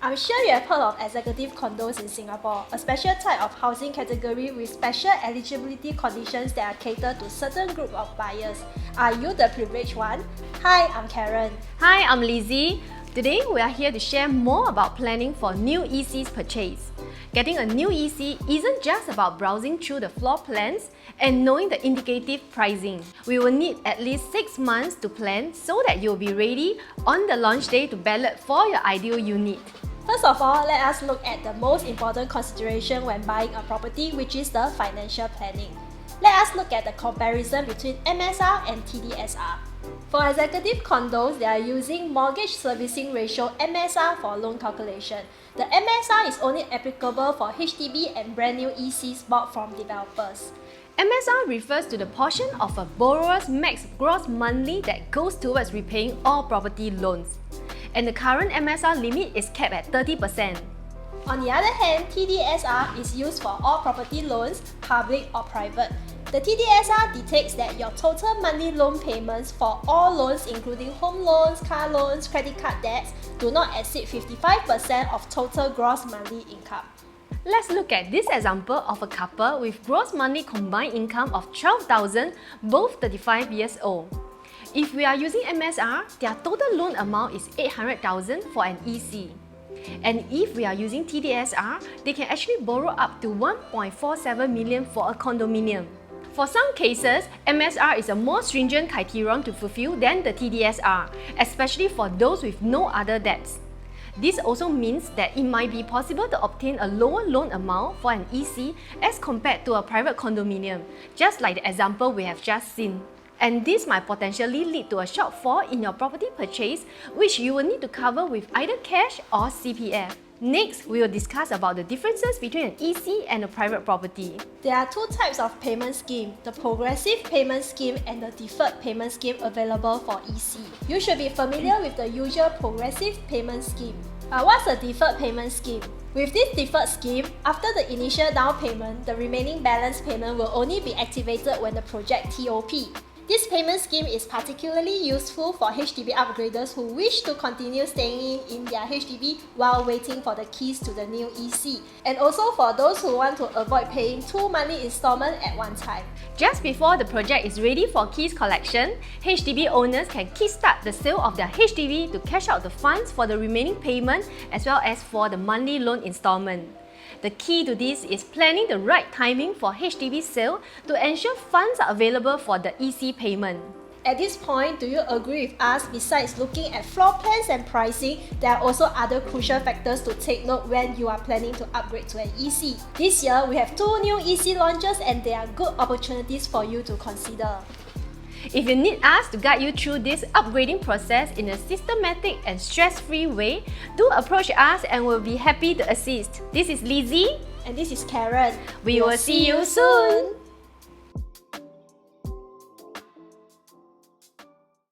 I'm sure you have heard of executive condos in Singapore, a special type of housing category with special eligibility conditions that are catered to certain group of buyers. Are you the privileged one? Hi, I'm Karen. Hi, I'm Lizzie. Today, we are here to share more about planning for new EC's purchase. Getting a new EC isn't just about browsing through the floor plans and knowing the indicative pricing. We will need at least 6 months to plan so that you'll be ready on the launch day to ballot for your ideal unit. First of all, let us look at the most important consideration when buying a property, which is the financial planning. Let us look at the comparison between Msr and TDSR. For executive condos, they are using mortgage servicing ratio (MSR) for loan calculation. The MSR is only applicable for HDB and brand new ECs bought from developers. MSR refers to the portion of a borrower's max gross monthly that goes towards repaying all property loans. And the current MSR limit is capped at 30%. On the other hand, TDSR is used for all property loans, public or private. The TDSR dictates that your total monthly loan payments for all loans including home loans, car loans, credit card debts do not exceed 55% of total gross monthly income. Let's look at this example of a couple with gross monthly combined income of 12,000, both 35 years old. If we are using MSR, their total loan amount is 800,000 for an EC. And if we are using TDSR, they can actually borrow up to 1.47 million for a condominium. For some cases, MSR is a more stringent criterion to fulfill than the TDSR, especially for those with no other debts. This also means that it might be possible to obtain a lower loan amount for an EC as compared to a private condominium, just like the example we have just seen. And this might potentially lead to a shortfall in your property purchase, which you will need to cover with either cash or CPF. Next, we will discuss about the differences between an EC and a private property. There are two types of payment scheme, the progressive payment scheme and the deferred payment scheme available for EC. You should be familiar with the usual progressive payment scheme. What's a deferred payment scheme? With this deferred scheme, after the initial down payment, the remaining balance payment will only be activated when the project TOP. This payment scheme is particularly useful for HDB upgraders who wish to continue staying in their HDB while waiting for the keys to the new EC, and also for those who want to avoid paying 2 monthly installments at one time. Just before the project is ready for keys collection, HDB owners can kickstart the sale of their HDB to cash out the funds for the remaining payment as well as for the monthly loan installment. The key to this is planning the right timing for HDB sale to ensure funds are available for the EC payment. At this point, do you agree with us? Besides looking at floor plans and pricing, there are also other crucial factors to take note when you are planning to upgrade to an EC. This year, we have 2 new EC launches and there are good opportunities for you to consider. If you need us to guide you through this upgrading process in a systematic and stress-free way, do approach us and we'll be happy to assist. This is Lizzie. And this is Karen. We will see you soon.